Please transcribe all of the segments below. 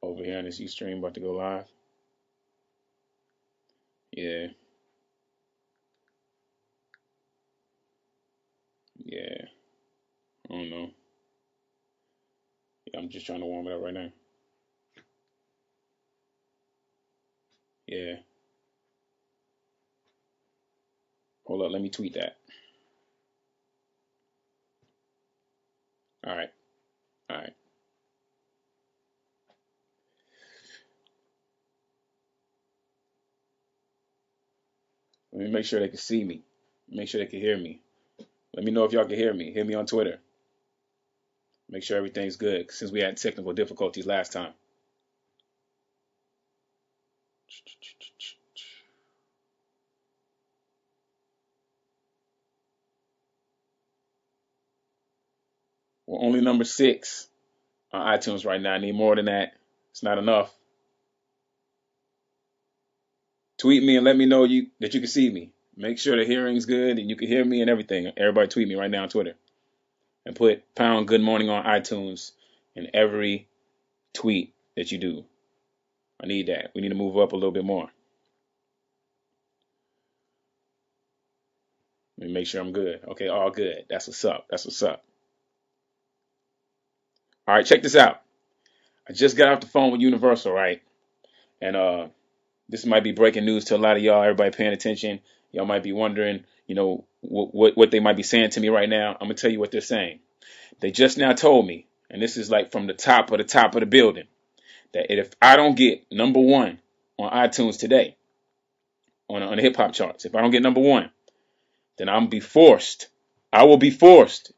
over here on this Ustream about to go live. Yeah, yeah. I don't know. Yeah, I'm just trying to warm it up right now. Yeah. Hold up, let me tweet that. All right. All right. Let me make sure they can see me. Make sure they can hear me. Let me know if y'all can hear me. Hit me on Twitter. Make sure everything's good since we had technical difficulties last time. We're only number 6 on iTunes right now. I need more than that. It's not enough. Tweet me and let me know that you can see me. Make sure the hearing's good and you can hear me and everything. Everybody tweet me right now on Twitter. And put pound good morning on iTunes in every tweet that you do. I need that. We need to move up a little bit more. Let me make sure I'm good. Okay, all good. That's what's up. That's what's up. All right, check this out. I just got off the phone with Universal, right? And this might be breaking news to a lot of y'all. Everybody paying attention. Y'all might be wondering, what they might be saying to me right now. I'm gonna tell you what they're saying. They just now told me, and this is like from the top of the building, that if I don't get number 1 on iTunes today on the hip hop charts, if I don't get number 1, then I'm be forced. I will be forced.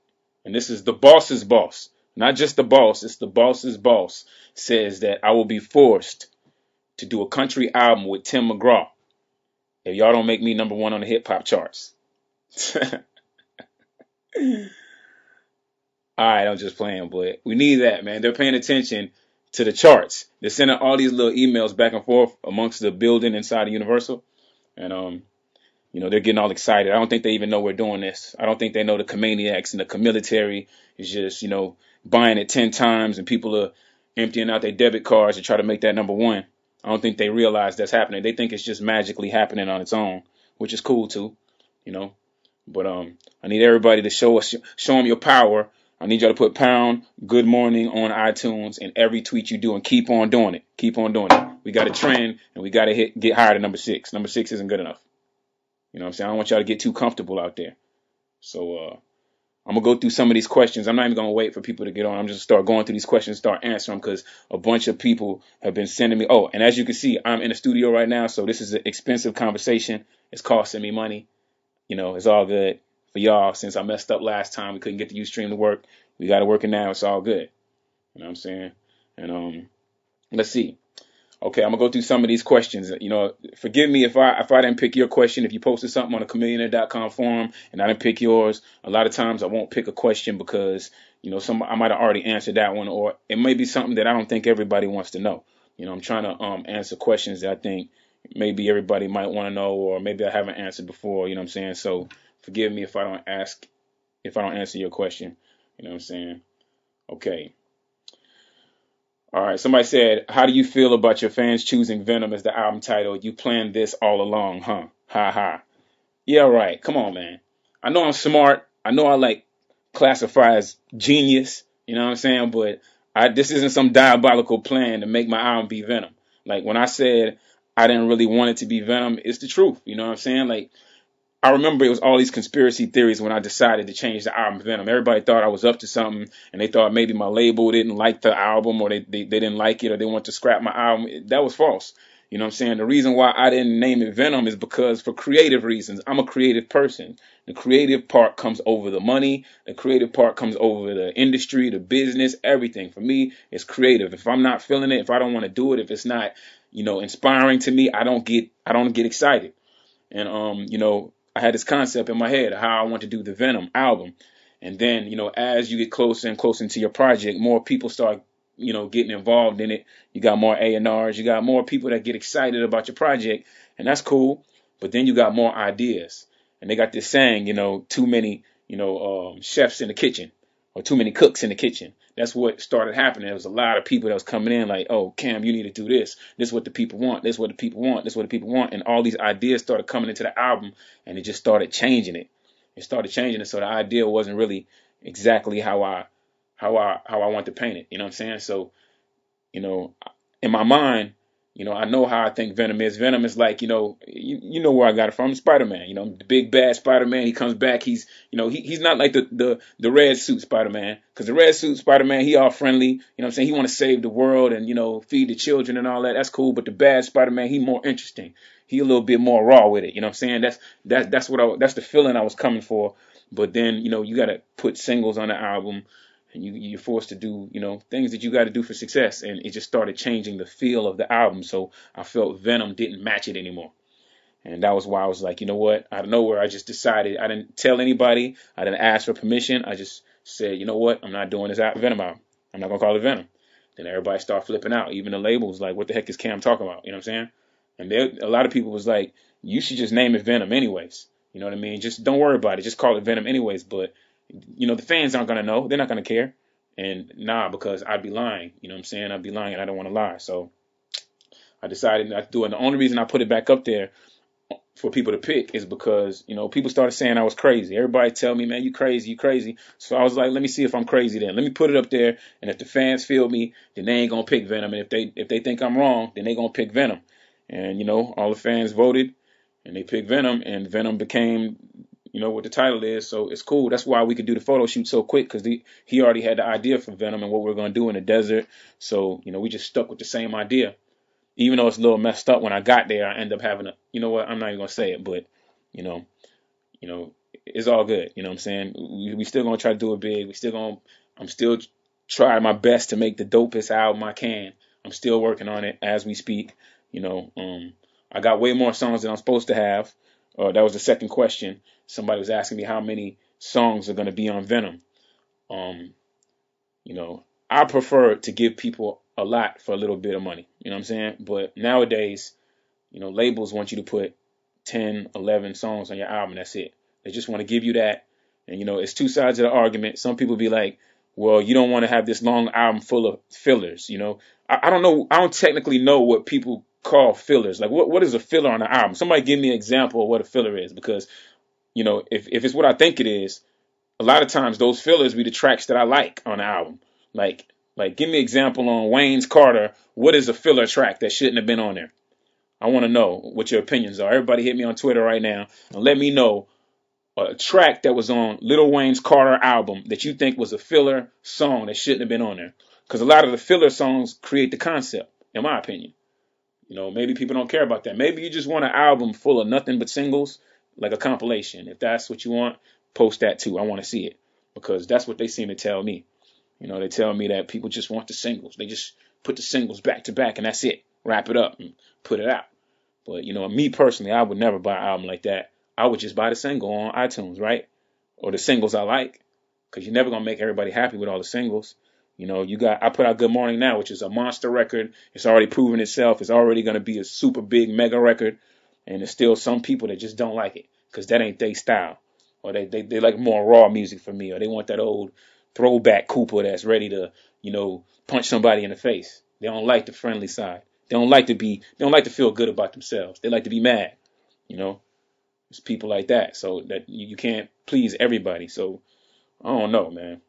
And this is the boss's boss, not just the boss. It's the boss's boss says that I will be forced to do a country album with Tim McGraw if y'all don't make me number 1 on the hip hop charts. All right, I'm just playing, but we need that, man. They're paying attention to the charts. They're sending all these little emails back and forth amongst the building inside of Universal, and they're getting all excited. I don't think they even know we're doing this. I don't think they know the Chamillionaires and the Chamilitary is just buying it 10 times, and people are emptying out their debit cards to try to make that number 1. I don't think they realize that's happening. They think it's just magically happening on its own, which is cool too, you know. But I need everybody to show them your power. I need y'all to put pound good morning on iTunes in every tweet you do and keep on doing it. Keep on doing it. We got a trend and we got to get higher than number 6. Number 6 isn't good enough. You know what I'm saying? I don't want y'all to get too comfortable out there. So I'm going to go through some of these questions. I'm not even going to wait for people to get on. I'm just start going through these questions, start answering them because a bunch of people have been sending me. Oh, and as you can see, I'm in the studio right now. So this is an expensive conversation. It's costing me money. It's all good for y'all. Since I messed up last time, we couldn't get the Ustream to work. We got it working now. It's all good. You know what I'm saying? And let's see. Okay, I'm gonna go through some of these questions. Forgive me if I didn't pick your question. If you posted something on the Chamillionaire.com forum and I didn't pick yours, a lot of times I won't pick a question because I might have already answered that one, or it may be something that I don't think everybody wants to know. I'm trying to answer questions that I think maybe everybody might want to know, or maybe I haven't answered before. You know what I'm saying? So forgive me if I don't answer your question. You know what I'm saying? Okay. All right. Somebody said, how do you feel about your fans choosing Venom as the album title? You planned this all along, huh? Ha ha. Yeah, right. Come on, man. I know I'm smart. I know I classify as genius. You know what I'm saying? But this isn't some diabolical plan to make my album be Venom. Like when I said I didn't really want it to be Venom, it's the truth. You know what I'm saying? Like I remember it was all these conspiracy theories when I decided to change the album Venom. Everybody thought I was up to something, and they thought maybe my label didn't like the album, or they didn't like it, or they wanted to scrap my album. That was false. You know what I'm saying? The reason why I didn't name it Venom is because for creative reasons. I'm a creative person. The creative part comes over the money. The creative part comes over the industry, the business, everything. For me, it's creative. If I'm not feeling it, if I don't want to do it, if it's not, inspiring to me, I don't get excited. And I had this concept in my head of how I want to do the Venom album. And then, as you get closer and closer into your project, more people start, getting involved in it. You got more A&Rs, you got more people that get excited about your project, and that's cool. But then you got more ideas. And they got this saying, too many, chefs in the kitchen, or too many cooks in the kitchen. That's what started happening. There was a lot of people that was coming in like, oh, Cam, you need to do this. This is what the people want. This is what the people want. This is what the people want. And all these ideas started coming into the album, and it just started changing it. It started changing it, so the idea wasn't really exactly how I want to paint it. You know what I'm saying? So, you know, in my mind, you know, I know how I think Venom is. Venom is like, you know where I got it from, Spider-Man. You know, the big bad Spider-Man. He comes back. He's, he's not like the red suit Spider-Man, because the red suit Spider-Man, he all friendly. You know what I'm saying? He want to save the world and feed the children and all that. That's cool. But the bad Spider-Man, he more interesting. He a little bit more raw with it. You know what I'm saying? That's the feeling I was coming for. But then you got to put singles on the album. And you're forced to do, things that you got to do for success. And it just started changing the feel of the album. So I felt Venom didn't match it anymore. And that was why I was like, you know what? Out of nowhere, I just decided. I didn't tell anybody. I didn't ask for permission. I just said, you know what? I'm not doing this Venom album. I'm not going to call it Venom. Then everybody started flipping out. Even the labels, like, what the heck is Cam talking about? You know what I'm saying? And a lot of people was like, you should just name it Venom anyways. You know what I mean? Just don't worry about it. Just call it Venom anyways. But the fans aren't going to know. They're not going to care. And because I'd be lying. You know what I'm saying? I'd be lying and I don't want to lie. So I decided not to do it. And the only reason I put it back up there for people to pick is because, people started saying I was crazy. Everybody tell me, man, you crazy, you crazy. So I was like, let me see if I'm crazy then. Let me put it up there. And if the fans feel me, then they ain't going to pick Venom. And if they think I'm wrong, then they going to pick Venom. And, all the fans voted and they picked Venom, and Venom became what the title is, so it's cool. That's why we could do the photo shoot so quick, because he already had the idea for Venom and what we are going to do in the desert. So, we just stuck with the same idea. Even though it's a little messed up when I got there, I end up having I'm not even going to say it, but, it's all good. You know what I'm saying? We still going to try to do it big. I'm still trying my best to make the dopest album I can. I'm still working on it as we speak. I got way more songs than I'm supposed to have. That was the second question. Somebody was asking me how many songs are going to be on Venom. I prefer to give people a lot for a little bit of money. You know what I'm saying? But nowadays, labels want you to put 10, 11 songs on your album. That's it. They just want to give you that. And, it's two sides of the argument. Some people be like, well, you don't want to have this long album full of fillers. I don't know. I don't technically know what people call fillers. Like, what is a filler on an album? Somebody give me an example of what a filler is, because if it's what I think it is, a lot of times those fillers be the tracks that I like on the album. Like give me an example on Wayne's Carter. What is a filler track that shouldn't have been on there? I want to know what your opinions are. Everybody hit me on Twitter right now and let me know a track that was on Lil Wayne's Carter album that you think was a filler song that shouldn't have been on there. Because a lot of the filler songs create the concept, in my opinion. Maybe people don't care about that. Maybe you just want an album full of nothing but singles, like a compilation. If that's what you want, post that too. I want to see it, because that's what they seem to tell me. They tell me that people just want the singles. They just put the singles back to back and that's it. Wrap it up and put it out. But, me personally, I would never buy an album like that. I would just buy the single on iTunes, right? Or the singles I like, because you're never going to make everybody happy with all the singles. I put out Good Morning Now, which is a monster record. It's already proven itself. It's already going to be a super big mega record. And there's still some people that just don't like it because that ain't their style. Or they like more raw music for me. Or they want that old throwback Cooper that's ready to, punch somebody in the face. They don't like the friendly side. They don't like to feel good about themselves. They like to be mad. It's people like that. So that you can't please everybody. So I don't know, man.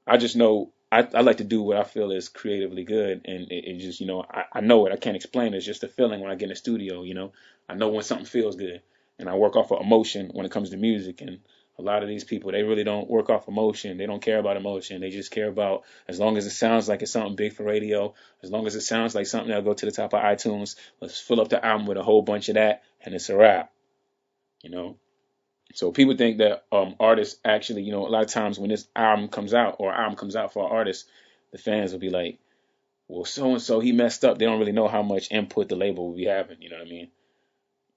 I just know I like to do what I feel is creatively good, and it just, I know it. I can't explain it. It's just a feeling when I get in the studio, I know when something feels good, and I work off of emotion when it comes to music. And a lot of these people, they really don't work off emotion. They don't care about emotion. They just care about, as long as it sounds like it's something big for radio, as long as it sounds like something that'll go to the top of iTunes, let's fill up the album with a whole bunch of that, and it's a wrap, So people think that artists actually, a lot of times when this album comes out, or album comes out for an artist, the fans will be like, well, so-and-so, he messed up. They don't really know how much input the label will be having. You know what I mean?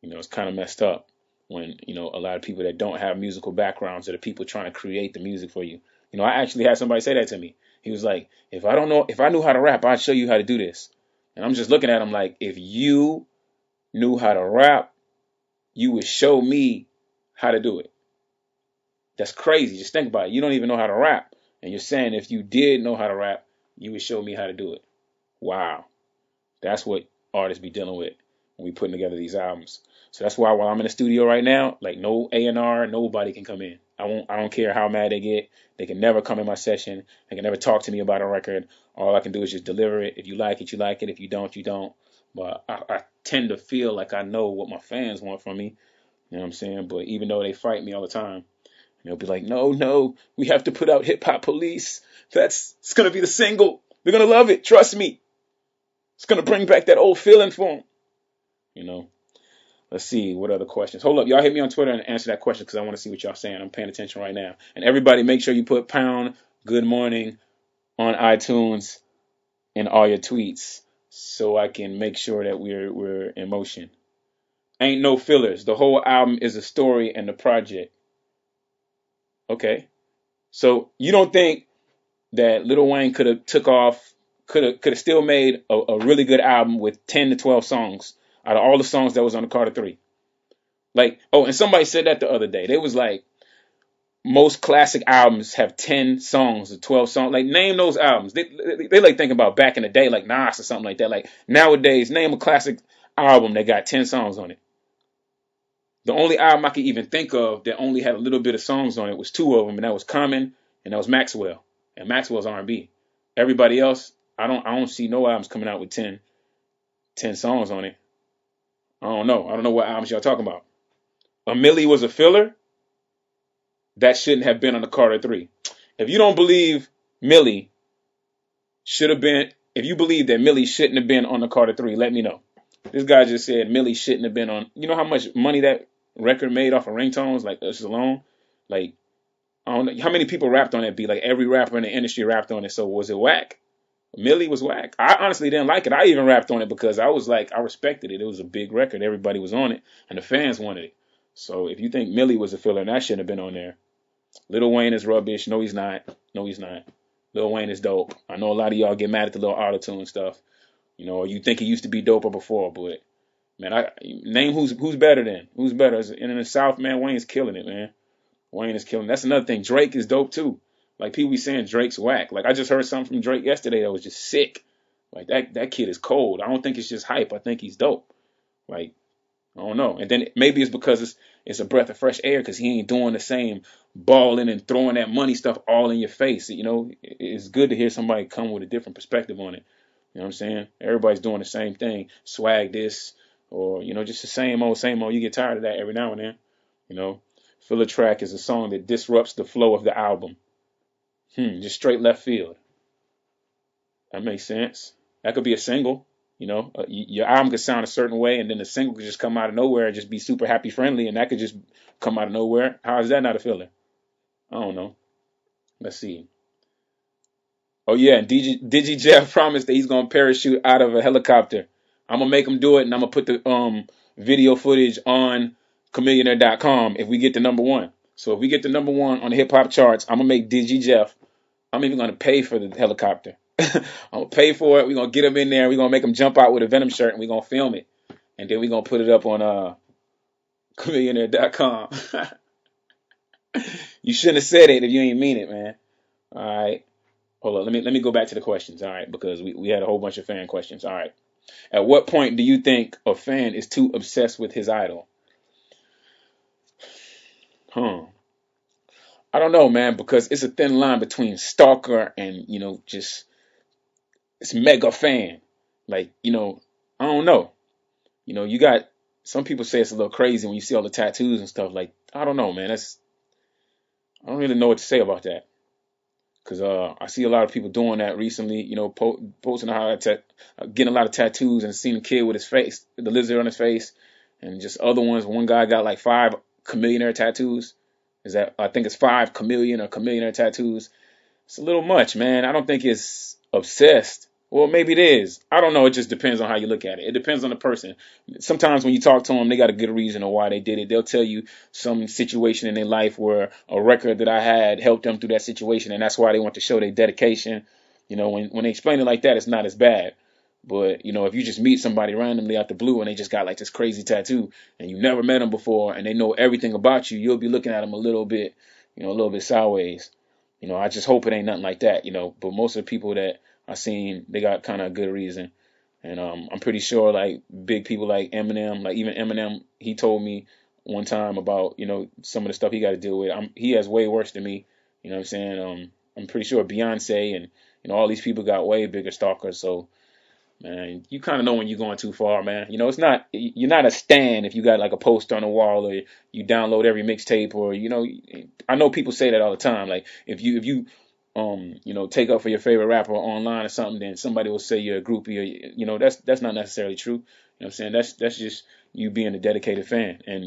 It's kind of messed up when, a lot of people that don't have musical backgrounds are the people trying to create the music for you. I actually had somebody say that to me. He was like, if I knew how to rap, I'd show you how to do this. And I'm just looking at him like, if you knew how to rap, you would show me how to do it. That's crazy. Just think about it. You don't even know how to rap, And you're saying if you did know how to rap, you would show me how to do it. Wow. That's what artists be dealing with when we putting together these albums. So that's why while I'm in the studio right now, like no A&R, nobody can come in. I don't care how mad they get. They can never come in my session. They can never talk to me about a record. All I can do is just deliver it. If you like it, you like it. If you don't, you don't. But I tend to feel like I know what my fans want from me. You know what I'm saying? But even though they fight me all the time, they'll be like, no, we have to put out Hip Hop Police. It's going to be the single. They're going to love it. Trust me. It's going to bring back that old feeling for them. You know? Let's see, what other questions? Hold up, y'all hit me on Twitter and answer that question because I want to see what y'all saying. I'm paying attention right now. And everybody, make sure you put pound good morning on iTunes in all your tweets so I can make sure that we're in motion. Ain't no fillers. The whole album is a story and the project. Okay. So you don't think that Lil Wayne could have took off, could have still made a really good album with 10 to 12 songs out of all the songs that was on the Carter 3? Like, oh, and somebody said that the other day. They was like, most classic albums have 10 songs or 12 songs. Like, name those albums. They like thinking about back in the day, like Nas or something like that. Like, nowadays, name a classic album that got 10 songs on it. The only album I could even think of that only had a little bit of songs on it was two of them, and that was Common and that was Maxwell. And Maxwell's R&B. Everybody else, I don't see no albums coming out with 10 songs on it. I don't know. I don't know what albums y'all talking about. A Millie was a filler. That shouldn't have been on the Carter 3. If you don't believe Millie should have been, if you believe that Millie shouldn't have been on the Carter 3, let me know. This guy just said Millie shouldn't have been on. You know how much money that record made off of ringtones, like us alone? Like, I don't know how many people rapped on that beat. Like, every rapper in the industry rapped on it. So was it whack? Millie was whack. I honestly didn't like it. I even rapped on it because I was like, I respected it. It was a big record. Everybody was on it, and the fans wanted it. So if you think Millie was a filler, that shouldn't have been on there. Lil Wayne is rubbish. No, he's not. No, he's not. Lil Wayne is dope. I know a lot of y'all get mad at the little auto-tune stuff. You know, or you think he used to be doper before, but man, name who's better then. Who's better? And in the South, man, Wayne's killing it, man. Wayne is killing it. That's another thing. Drake is dope too. Like, people be saying Drake's whack. Like, I just heard something from Drake yesterday that was just sick. Like, that kid is cold. I don't think it's just hype. I think he's dope. Like, I don't know. And then maybe it's because it's a breath of fresh air because he ain't doing the same balling and throwing that money stuff all in your face. You know, it's good to hear somebody come with a different perspective on it. You know what I'm saying? Everybody's doing the same thing. Swag this, or, you know, just the same old, same old. You get tired of that every now and then. You know, filler track is a song that disrupts the flow of the album. Just straight left field. That makes sense. That could be a single. You know, your album could sound a certain way, and then the single could just come out of nowhere and just be super happy friendly, and that could just come out of nowhere. How is that not a filler? I don't know. Let's see. Oh yeah, and Digi Jeff promised that he's gonna parachute out of a helicopter. I'm gonna make him do it, and I'm gonna put the video footage on Chamillionaire.com if we get the number one. So if we get the number one on the hip hop charts, I'm gonna make Digi Jeff. I'm even gonna pay for the helicopter. I'm gonna pay for it. We're gonna get him in there. We're gonna make him jump out with a Venom shirt, and we're gonna film it, and then we're gonna put it up on Chamillionaire.com. You shouldn't have said it if you ain't mean it, man. All right. Hold on, let me go back to the questions, all right, because we had a whole bunch of fan questions. All right. At what point do you think a fan is too obsessed with his idol? I don't know, man, because it's a thin line between stalker and, you know, just it's mega fan. Like, you know, I don't know. You know, you got some people say it's a little crazy when you see all the tattoos and stuff. Like, I don't know, man. I don't really know what to say about that. Because I see a lot of people doing that recently, you know, posting how getting a lot of tattoos, and seeing a kid with his face, the lizard on his face, and just other ones. One guy got like 5 Chamillionaire tattoos. I think it's 5 Chameleon or Chamillionaire tattoos. It's a little much, man. I don't think it's obsessed. Well, maybe it is. I don't know. It just depends on how you look at it. It depends on the person. Sometimes when you talk to them, they got a good reason of why they did it. They'll tell you some situation in their life where a record that I had helped them through that situation, and that's why they want to show their dedication. You know, when they explain it like that, it's not as bad. But, you know, if you just meet somebody randomly out the blue and they just got like this crazy tattoo and you never met them before and they know everything about you, you'll be looking at them a little bit sideways. I just hope it ain't nothing like that. But most of the people that I seen, they got kind of good reason. And I'm pretty sure like big people like Eminem, like even Eminem, he told me one time about, some of the stuff he got to deal with. He has way worse than me. You know what I'm saying? I'm pretty sure Beyonce and, all these people got way bigger stalkers. So, man, you kind of know when you're going too far, man. You're not a stan if you got like a poster on the wall or you download every mixtape or, I know people say that all the time. Like if you take up for your favorite rapper online or something, then somebody will say you're a groupie or, that's not necessarily true. You know what I'm saying? That's just you being a dedicated fan. And,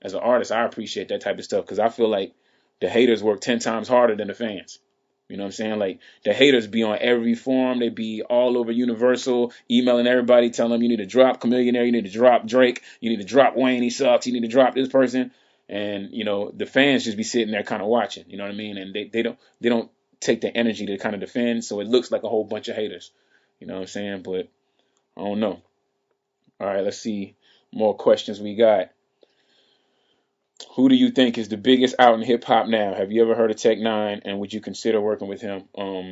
as an artist, I appreciate that type of stuff because I feel like the haters work 10 times harder than the fans. You know what I'm saying? Like the haters be on every forum. They be all over Universal, emailing everybody, telling them you need to drop Chamillionaire, you need to drop Drake, you need to drop Wayne, he sucks, you need to drop this person. And, the fans just be sitting there kind of watching, you know what I mean? And they don't take the energy to kind of defend, so it looks like a whole bunch of haters. You know what I'm saying? But I don't know. All right, let's see more questions we got. Who do you think is the biggest out in hip hop now? Have you ever heard of Tech Nine, and would you consider working with him?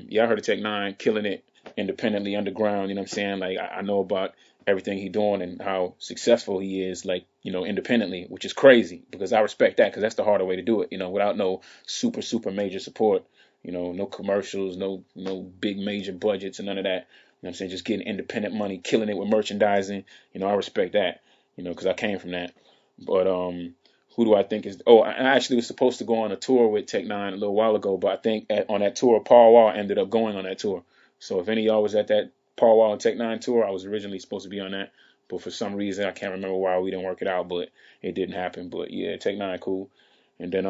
Yeah, I heard of Tech Nine, killing it independently underground. You know what I'm saying? Like I know about everything he's doing and how successful he is, like independently, which is crazy because I respect that because that's the harder way to do it. Without no super major support. No commercials, no big major budgets and none of that. You know what I'm saying? Just getting independent money, killing it with merchandising. I respect that. Because I came from that. But who do I think is? Oh, I actually was supposed to go on a tour with Tech Nine a little while ago, but I think on that tour, Paul Wall ended up going on that tour. So if any of y'all was at that Paul Wall and Tech Nine tour, I was originally supposed to be on that, but for some reason I can't remember why we didn't work it out, but it didn't happen. But yeah, Tech Nine cool. And then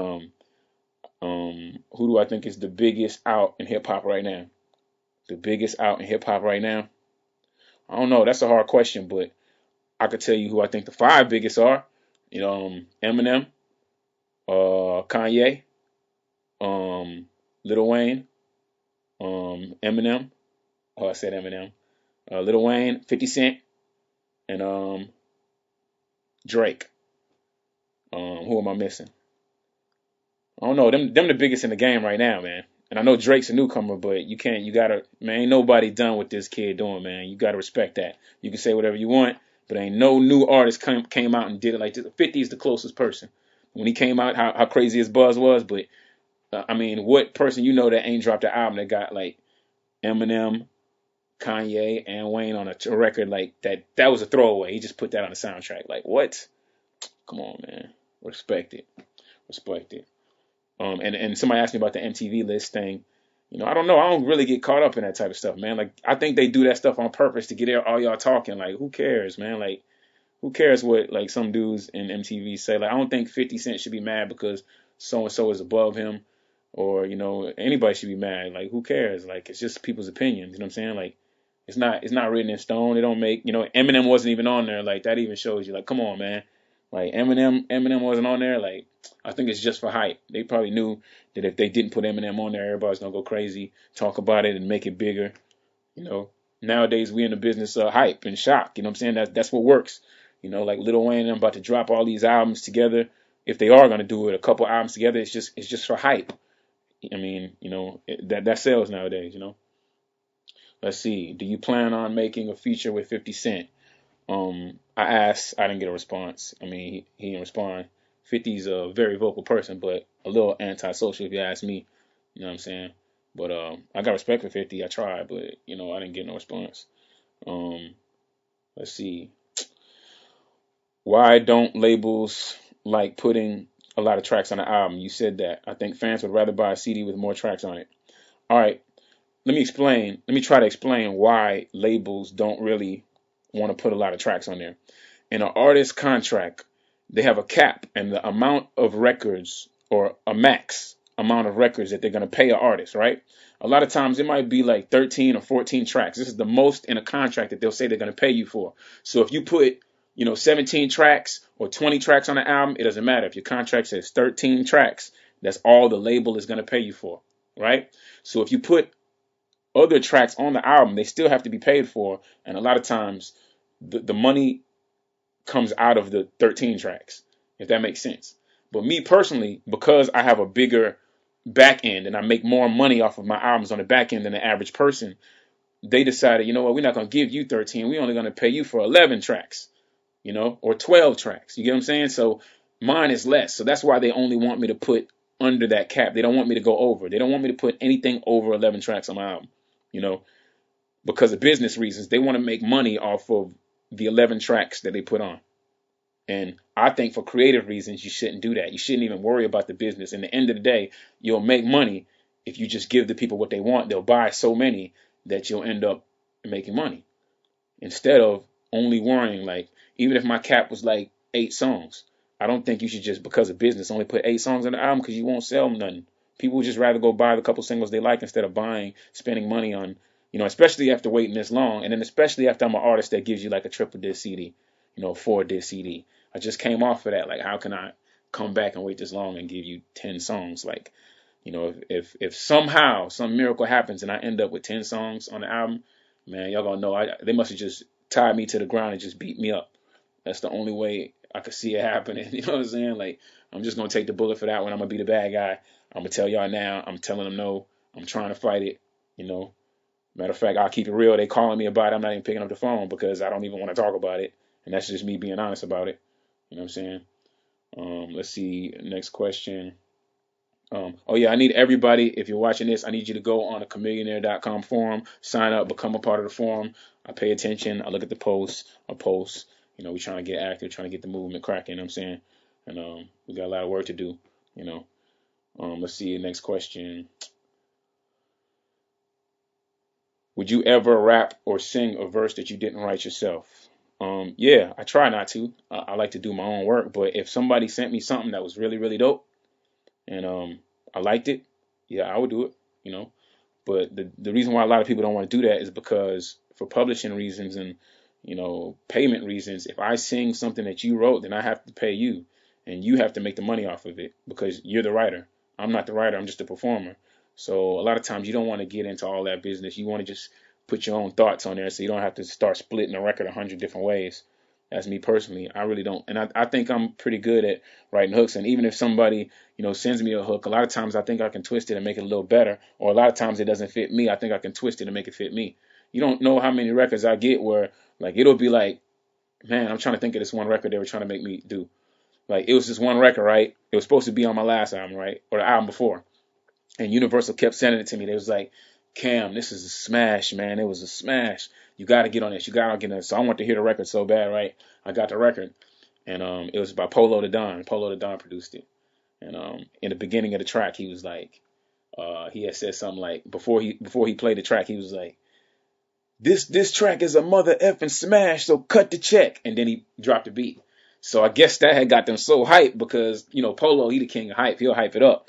who do I think is the biggest out in hip hop right now? The biggest out in hip hop right now? I don't know. That's a hard question, but I could tell you who I think the 5 biggest are. Eminem, Kanye, Lil Wayne, Eminem. Oh, I said Eminem. Lil Wayne, 50 Cent, and Drake. Who am I missing? I don't know. Them the biggest in the game right now, man. And I know Drake's a newcomer, but you gotta, man, ain't nobody done what this kid doing, man. You gotta respect that. You can say whatever you want, but ain't no new artist came out and did it like this. 50 is the closest person. When he came out, how crazy his buzz was, but I mean, what person that ain't dropped an album that got like Eminem, Kanye, and Wayne on a record like that? That was a throwaway. He just put that on the soundtrack. Like what? Come on, man. Respect it. Respect it. And somebody asked me about the MTV list thing. I don't know. I don't really get caught up in that type of stuff, man. Like I think they do that stuff on purpose to get all y'all talking. Like who cares, man? Like who cares what like some dudes in MTV say? Like I don't think 50 Cent should be mad because so and so is above him, or anybody should be mad. Like who cares? Like it's just people's opinions. You know what I'm saying? Like it's not written in stone. It don't make Eminem wasn't even on there. Like that even shows you. Like come on, man. Like Eminem wasn't on there. Like I think it's just for hype. They probably knew that if they didn't put Eminem on there, everybody's gonna go crazy, talk about it, and make it bigger. Nowadays we in the business of hype and shock. You know what I'm saying? That's what works. Like Lil Wayne, I'm about to drop all these albums together. If they are gonna do it, a couple albums together, it's just for hype. I mean, that sells nowadays. Let's see. Do you plan on making a feature with 50 Cent? I asked, I didn't get a response. I mean, he didn't respond. 50's a very vocal person, but a little antisocial if you ask me. You know what I'm saying? But I got respect for 50. I tried, but I didn't get no response. Let's see. Why don't labels like putting a lot of tracks on the album? You said that. I think fans would rather buy a CD with more tracks on it. All right. Let me try to explain why labels don't really want to put a lot of tracks on there. In an artist contract, they have a cap and the amount of records or a max amount of records that they're going to pay an artist, right? A lot of times it might be like 13 or 14 tracks. This is the most in a contract that they'll say they're going to pay you for. So if you put, 17 tracks or 20 tracks on an album, it doesn't matter. If your contract says 13 tracks, that's all the label is going to pay you for, right? So if you put other tracks on the album, they still have to be paid for. And a lot of times the money comes out of the 13 tracks, if that makes sense. But me personally, because I have a bigger back end and I make more money off of my albums on the back end than the average person, they decided, you know what, we're not going to give you 13. We're only going to pay you for 11 tracks, or 12 tracks. You get what I'm saying? So mine is less. So that's why they only want me to put under that cap. They don't want me to go over. They don't want me to put anything over 11 tracks on my album, because of business reasons. They want to make money off of the 11 tracks that they put on. And I think for creative reasons, you shouldn't do that. You shouldn't even worry about the business. In the end of the day, you'll make money if you just give the people what they want. They'll buy so many that you'll end up making money. Instead of only worrying, like, even if my cap was like 8 songs, I don't think you should just, because of business, only put 8 songs on the album, because you won't sell nothing. People would just rather go buy the couple singles they like instead of spending money on, especially after waiting this long. And then especially after I'm an artist that gives you like a triple disc CD, 4-disc CD. I just came off of that. Like, how can I come back and wait this long and give you 10 songs? Like, if somehow some miracle happens and I end up with 10 songs on the album, man, y'all gonna know they must have just tied me to the ground and just beat me up. That's the only way I could see it happening. You know what I'm saying? Like, I'm just gonna take the bullet for that one. I'm gonna be the bad guy. I'm gonna tell y'all now. I'm telling them no. I'm trying to fight it. Matter of fact, I'll keep it real. They calling me about it. I'm not even picking up the phone because I don't even want to talk about it. And that's just me being honest about it. You know what I'm saying? Let's see. Next question. Oh yeah, I need everybody. If you're watching this, I need you to go on the Chamillionaire.com forum, sign up, become a part of the forum. I pay attention. I look at the posts. I post. We're trying to get active, trying to get the movement cracking. You know what I'm saying? And we got a lot of work to do. Let's see. Next question. Would you ever rap or sing a verse that you didn't write yourself? Yeah, I try not to. I like to do my own work, but if somebody sent me something that was really, really dope and I liked it, yeah, I would do it, But the reason why a lot of people don't want to do that is because for publishing reasons and, payment reasons, if I sing something that you wrote, then I have to pay you and you have to make the money off of it because you're the writer. I'm not the writer. I'm just a performer. So a lot of times you don't want to get into all that business. You want to just put your own thoughts on there so you don't have to start splitting a record 100 different ways. That's me personally. I really don't. And I think I'm pretty good at writing hooks. And even if somebody, sends me a hook, a lot of times I think I can twist it and make it a little better. Or a lot of times it doesn't fit me. I think I can twist it and make it fit me. You don't know how many records I get where, like, it'll be like, man, I'm trying to think of this one record they were trying to make me do. Like, it was this one record, right? It was supposed to be on my last album, right? Or the album before. And Universal kept sending it to me. They was like, Cam, this is a smash, man. It was a smash. You got to get on this. You got to get on this. So I want to hear the record so bad, right? I got the record. And it was by Polo the Don. Polo the Don produced it. And in the beginning of the track, he was like, he had said something like, before he played the track, he was like, this track is a mother effing smash, so cut the check. And then he dropped the beat. So I guess that had got them so hyped because, Polo, he the king of hype. He'll hype it up.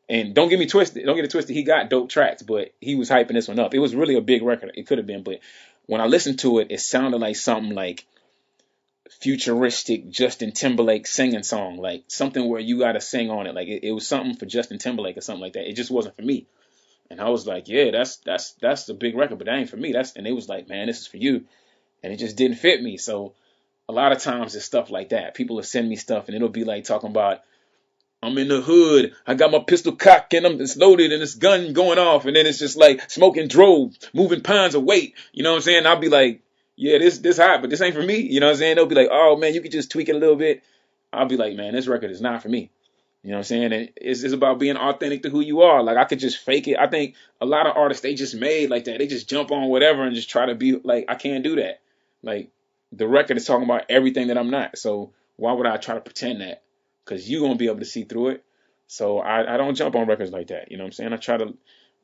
And don't get it twisted. He got dope tracks, but he was hyping this one up. It was really a big record. It could have been, but when I listened to it, it sounded like something like futuristic Justin Timberlake singing song, like something where you got to sing on it. Like it was something for Justin Timberlake or something like that. It just wasn't for me. And I was like, yeah, that's a big record, but that ain't for me. And it was like, man, this is for you. And it just didn't fit me. So a lot of times it's stuff like that. People will send me stuff and it'll be like talking about, I'm in the hood. I got my pistol cocked and it's loaded and this gun going off. And then it's just like smoking drove, moving pounds of weight. You know what I'm saying? I'll be like, yeah, this hot, but this ain't for me. You know what I'm saying? They'll be like, oh man, you could just tweak it a little bit. I'll be like, man, this record is not for me. You know what I'm saying? And it's about being authentic to who you are. Like I could just fake it. I think a lot of artists, they just made like that. They just jump on whatever and just try to be like, I can't do that. Like the record is talking about everything that I'm not. So why would I try to pretend that? Because you're going to be able to see through it. So I don't jump on records like that. You know what I'm saying? I try to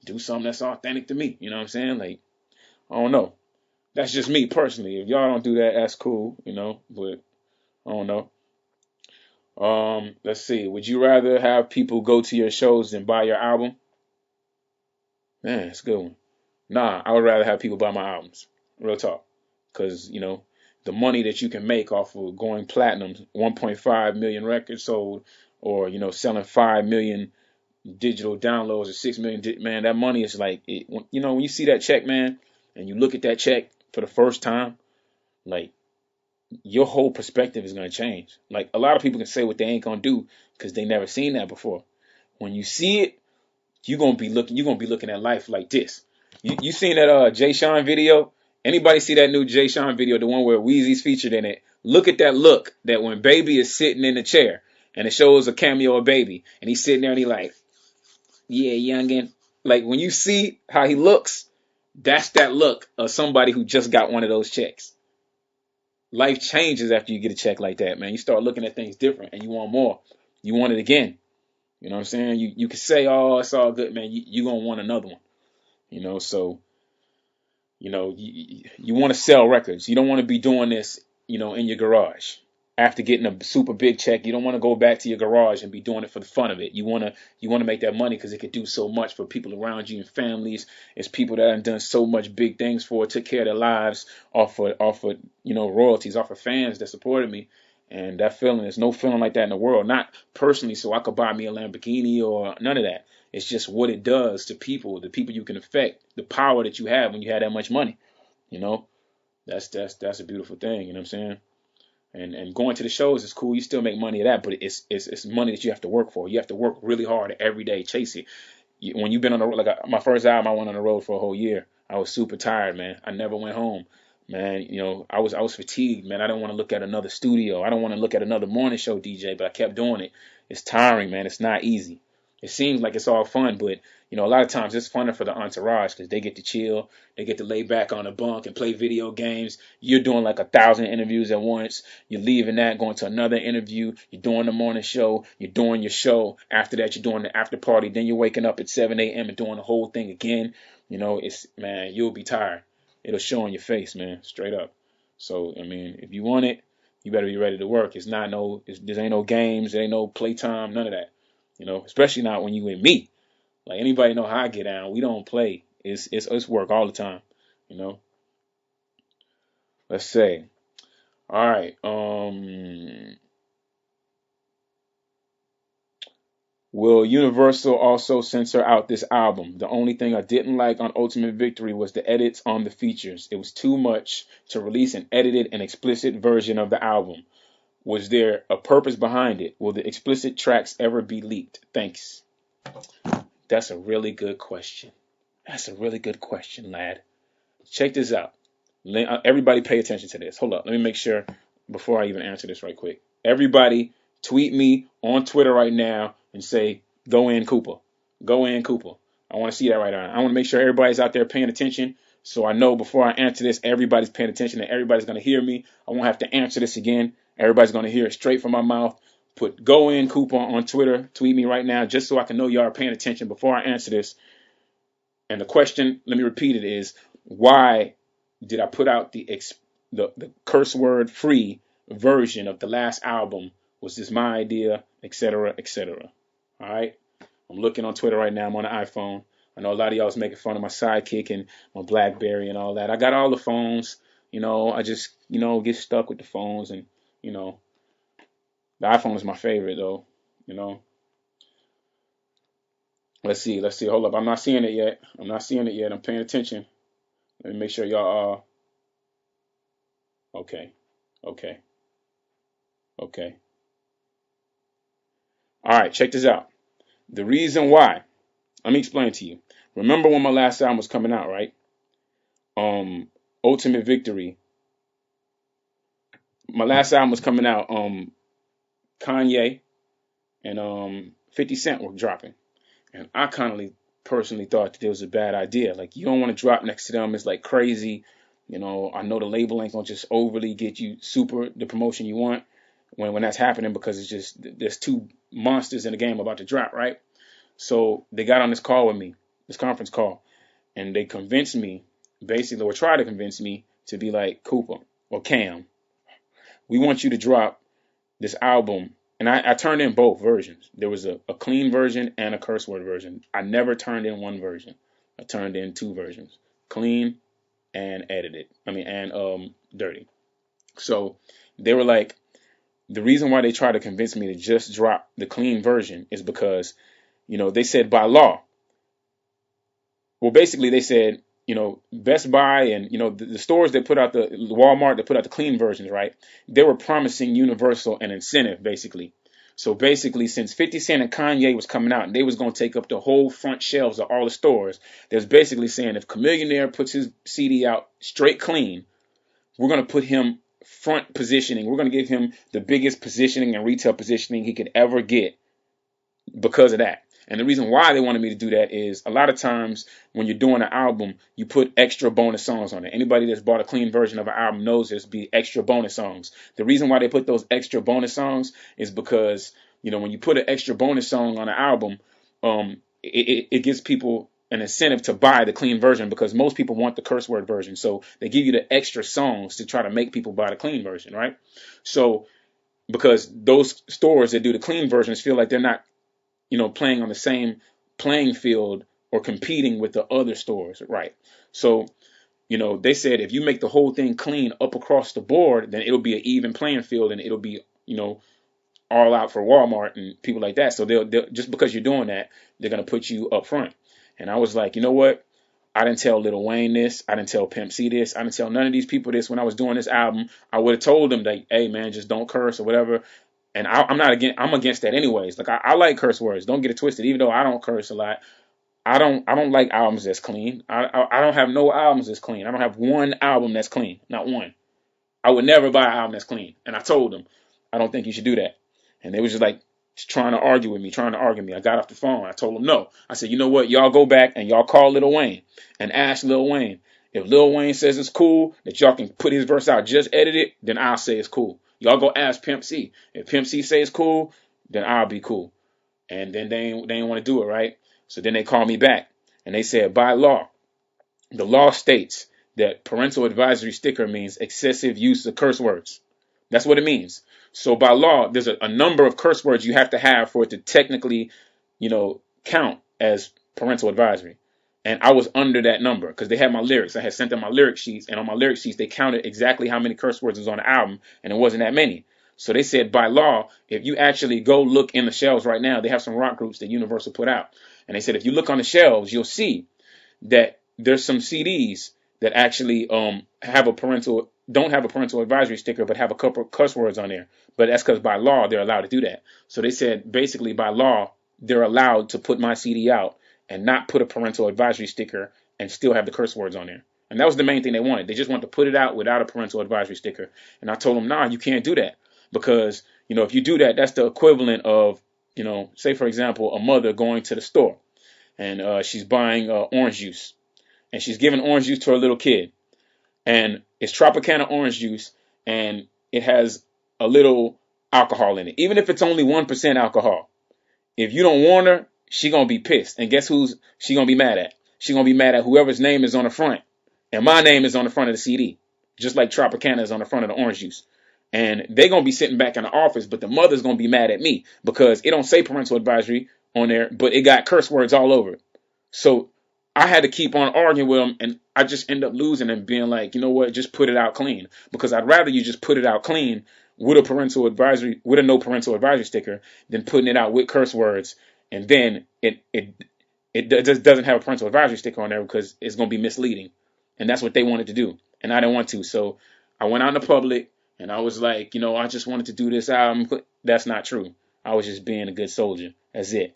do something that's authentic to me. You know what I'm saying? Like, I don't know. That's just me personally. If y'all don't do that, that's cool, but I don't know. Let's see. Would you rather have people go to your shows than buy your album? Man, it's a good one. Nah, I would rather have people buy my albums. Real talk. Because, the money that you can make off of going platinum, 1.5 million records sold, or, selling 5 million digital downloads or 6 million, man, that money is like, when you see that check, man, and you look at that check for the first time, like, your whole perspective is going to change. Like, a lot of people can say what they ain't going to do because they never seen that before. When you see it, you're gonna be looking at life like this. You seen that Jay Sean video? Anybody see that new Jay Sean video, the one where Weezy's featured in it? Look at that look that when Baby is sitting in the chair and it shows a cameo of Baby and he's sitting there and he like, yeah, youngin. Like when you see how he looks, that's that look of somebody who just got one of those checks. Life changes after you get a check like that, man. You start looking at things different and you want more. You want it again. You know what I'm saying? You can say, oh, it's all good, man. You going to want another one. So, you want to sell records. You don't want to be doing this, in your garage. After getting a super big check, you don't want to go back to your garage and be doing it for the fun of it. You want to make that money because it could do so much for people around you and families. It's people that have done so much big things for, took care of their lives, offered royalties, offered fans that supported me. And that feeling, there's no feeling like that in the world. Not personally, so I could buy me a Lamborghini or none of that. It's just what it does to people, the people you can affect, the power that you have when you have that much money. That's a beautiful thing. You know what I'm saying? And going to the shows is cool. You still make money of that, but it's money that you have to work for. You have to work really hard every day, chase it. When you've been on the road, like my first album, I went on the road for a whole year. I was super tired, man. I never went home, man. I was fatigued, man. I don't want to look at another studio. I don't want to look at another morning show DJ, but I kept doing it. It's tiring, man. It's not easy. It seems like it's all fun, but a lot of times it's funner for the entourage because they get to chill, they get to lay back on a bunk and play video games. You're doing like 1,000 interviews at once. You're leaving that, going to another interview. You're doing the morning show. You're doing your show. After that, you're doing the after party. Then you're waking up at 7 a.m. and doing the whole thing again. Man, you'll be tired. It'll show on your face, man, straight up. So, if you want it, you better be ready to work. There ain't no games. There ain't no playtime, none of that. Especially not when you with me. Like anybody know how I get down. We don't play. It's work all the time. Let's say. All right. Will Universal also censor out this album? The only thing I didn't like on Ultimate Victory was the edits on the features. It was too much to release an edited and explicit version of the album. Was there a purpose behind it? Will the explicit tracks ever be leaked? Thanks. That's a really good question. Lad. Check this out. Everybody pay attention to this. Hold up. Let me make sure before I even answer this right quick. Everybody tweet me on Twitter right now and say, go in Cooper. Go in Cooper. I want to see that right now. I want to make sure everybody's out there paying attention. So I know before I answer this, everybody's paying attention and everybody's going to hear me. I won't have to answer this again. Everybody's going to hear it straight from my mouth. Put Go In Cooper on Twitter. Tweet me right now just so I can know y'all are paying attention before I answer this. And the question, let me repeat it, is why did I put out the curse word free version of the last album? Was this my idea, etc., etc.? All right. I'm looking on Twitter right now. I'm on an iPhone. I know a lot of y'all was making fun of my Sidekick and my BlackBerry and all that. I got all the phones. I just, get stuck with the phones. And, the iPhone is my favorite, though. Let's see. Hold up. I'm not seeing it yet. I'm paying attention. Let me make sure y'all are. Okay. All right. Check this out. The reason why. Let me explain to you. Remember when my last album was coming out, right? Ultimate Victory. My last album was coming out. Kanye and 50 Cent were dropping. And I personally thought that it was a bad idea. Like, you don't want to drop next to them. It's like crazy. I know the label ain't going to just overly get you the promotion you want when that's happening because it's just, there's two monsters in the game about to drop, right? So they got on this call with me, this conference call, and they convinced me, basically, or tried to convince me to be like, Cooper or Cam, we want you to drop this album. And I turned in both versions. There was a clean version and a curse word version. I never turned in one version. I turned in two versions, clean and edited. And dirty. So they were like, the reason why they tried to convince me to just drop the clean version is because, they said by law. Well, basically they said, Best Buy and, the stores that put out the Walmart that put out the clean versions, right? They were promising Universal an incentive, basically. So basically, since 50 Cent and Kanye was coming out and they was going to take up the whole front shelves of all the stores, there's basically saying if Chamillionaire puts his CD out straight clean, we're going to put him front positioning. We're going to give him the biggest positioning and retail positioning he could ever get because of that. And the reason why they wanted me to do that is a lot of times when you're doing an album, you put extra bonus songs on it. Anybody that's bought a clean version of an album knows there's be extra bonus songs. The reason why they put those extra bonus songs is because, when you put an extra bonus song on an album, it gives people an incentive to buy the clean version because most people want the curse word version. So they give you the extra songs to try to make people buy the clean version, right? So because those stores that do the clean versions feel like they're not playing on the same playing field or competing with the other stores, right? So, they said if you make the whole thing clean up across the board, then it'll be an even playing field and it'll be, all out for Walmart and people like that. So they'll just because you're doing that, they're going to put you up front. And I was like, you know what? I didn't tell Lil Wayne this. I didn't tell Pimp C this. I didn't tell none of these people this when I was doing this album. I would have told them that, hey, man, just don't curse or whatever. And I'm against that anyways. Like I like curse words. Don't get it twisted. Even though I don't curse a lot, I don't like albums that's clean. I don't have no albums that's clean. I don't have one album that's clean. Not one. I would never buy an album that's clean. And I told them, I don't think you should do that. And they was just like trying to argue with me. I got off the phone. I told them no. I said, you know what? Y'all go back and y'all call Lil Wayne and ask Lil Wayne. If Lil Wayne says it's cool, that y'all can put his verse out, just edit it, then I'll say it's cool. Y'all go ask Pimp C. If Pimp C says cool, then I'll be cool. And then they ain't want to do it, right? So then they called me back and they said, by law, the law states that parental advisory sticker means excessive use of curse words. That's what it means. So by law, there's a number of curse words you have to have for it to technically, count as parental advisory. And I was under that number because they had my lyrics. I had sent them my lyric sheets, and on my lyric sheets, they counted exactly how many curse words was on the album, and it wasn't that many. So they said by law, if you actually go look in the shelves right now, they have some rock groups that Universal put out. And they said if you look on the shelves, you'll see that there's some CDs that actually don't have a parental advisory sticker, but have a couple of cuss words on there. But that's because by law, they're allowed to do that. So they said basically by law, they're allowed to put my CD out and not put a parental advisory sticker and still have the curse words on there. And that was the main thing they wanted. They just wanted to put it out without a parental advisory sticker. And I told them, nah, you can't do that. Because, if you do that, that's the equivalent of, say, for example, a mother going to the store and she's buying orange juice. And she's giving orange juice to her little kid. And it's Tropicana orange juice, and it has a little alcohol in it. Even if it's only 1% alcohol, if you don't warn her, she gonna be pissed. And guess who's she gonna be mad at? She gonna be mad at whoever's name is on the front. And my name is on the front of the CD, just like Tropicana is on the front of the orange juice. And they're gonna be sitting back in the office, but the mother's gonna be mad at me because it don't say parental advisory on there, but it got curse words all over it. So I had to keep on arguing with them, and I just end up losing and being like, you know what, just put it out clean. Because I'd rather you just put it out clean with a no parental advisory sticker than putting it out with curse words, and then it just doesn't have a parental advisory sticker on there because it's going to be misleading. And that's what they wanted to do, and I didn't want to. So I went out in the public, and I was like, I just wanted to do this album. That's not true. I was just being a good soldier. That's it.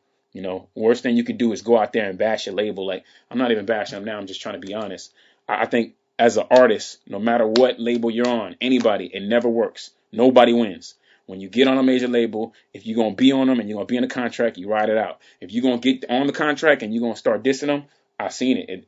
Worst thing you could do is go out there and bash your label. Like, I'm not even bashing them now. I'm just trying to be honest. I think as an artist, no matter what label you're on, anybody, it never works. Nobody wins. When you get on a major label, if you're going to be on them and you're going to be in a contract, you ride it out. If you're going to get on the contract and you're going to start dissing them, I've seen it.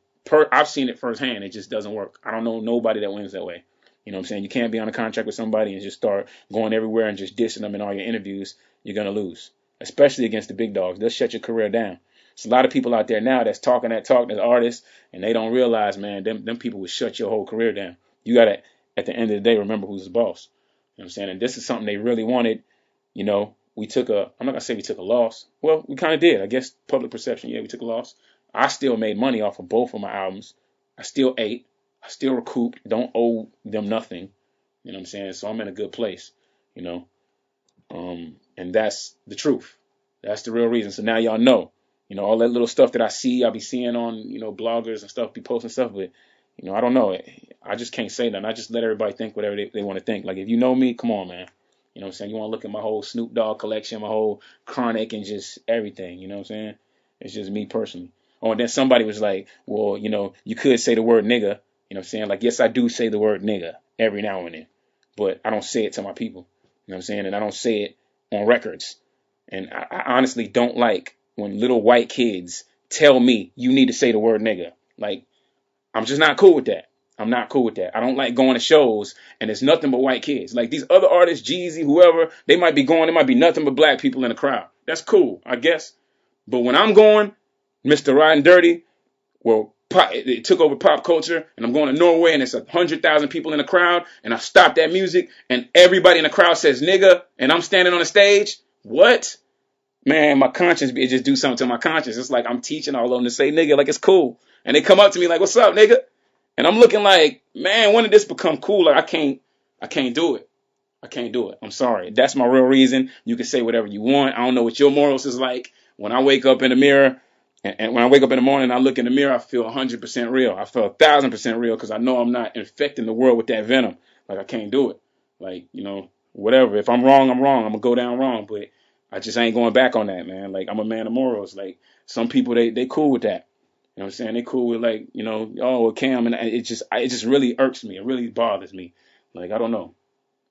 I've seen it firsthand. It just doesn't work. I don't know nobody that wins that way. You know what I'm saying? You can't be on a contract with somebody and just start going everywhere and just dissing them in all your interviews. You're going to lose. Especially against the big dogs. They'll shut your career down. There's a lot of people out there now that's talking that talk, that's artists, and they don't realize, man, them people will shut your whole career down. You got to, at the end of the day, remember who's the boss. You know what I'm saying? And this is something they really wanted. I'm not going to say we took a loss. Well, we kind of did. I guess public perception, yeah, we took a loss. I still made money off of both of my albums. I still ate. I still recouped. Don't owe them nothing. You know what I'm saying? So I'm in a good place, and that's the truth. That's the real reason. So now y'all know, all that little stuff that I'll be seeing on, bloggers and stuff, be posting stuff, but, I don't know. I just can't say that. I just let everybody think whatever they want to think. Like, if you know me, come on, man. You know what I'm saying? You want to look at my whole Snoop Dogg collection, my whole Chronic, and just everything. You know what I'm saying? It's just me personally. Oh, and then somebody was like, well, you could say the word nigga. You know what I'm saying? Like, yes, I do say the word nigga every now and then, but I don't say it to my people. You know what I'm saying? And I don't say it on records. And I honestly don't like when little white kids tell me you need to say the word nigga. Like, I'm just not cool with that. I'm not cool with that. I don't like going to shows and it's nothing but white kids. Like these other artists, Jeezy, whoever, they might be going, there might be nothing but black people in the crowd. That's cool, I guess. But when I'm going, Mr. Riding Dirty, well, it took over pop culture, and I'm going to Norway, and it's 100,000 people in the crowd, and I stop that music, and everybody in the crowd says nigga, and I'm standing on the stage. What? Man, my conscience, it just do something to my conscience. It's like I'm teaching all of them to say nigga, like it's cool. And they come up to me like, what's up, nigga? And I'm looking like, man, when did this become cool? Like, I can't do it. I can't do it. I'm sorry. That's my real reason. You can say whatever you want. I don't know what your morals is like. When I wake up in the mirror, and when I wake up in the morning and I look in the mirror, I feel 100% real. I feel 1,000% real because I know I'm not infecting the world with that venom. Like, I can't do it. Like, whatever. If I'm wrong, I'm wrong. I'm going to go down wrong. But I just ain't going back on that, man. Like, I'm a man of morals. Like, some people, they cool with that. You know what I'm saying? They cool with, like, oh, Cam. And it just really irks me. It really bothers me. Like, I don't know.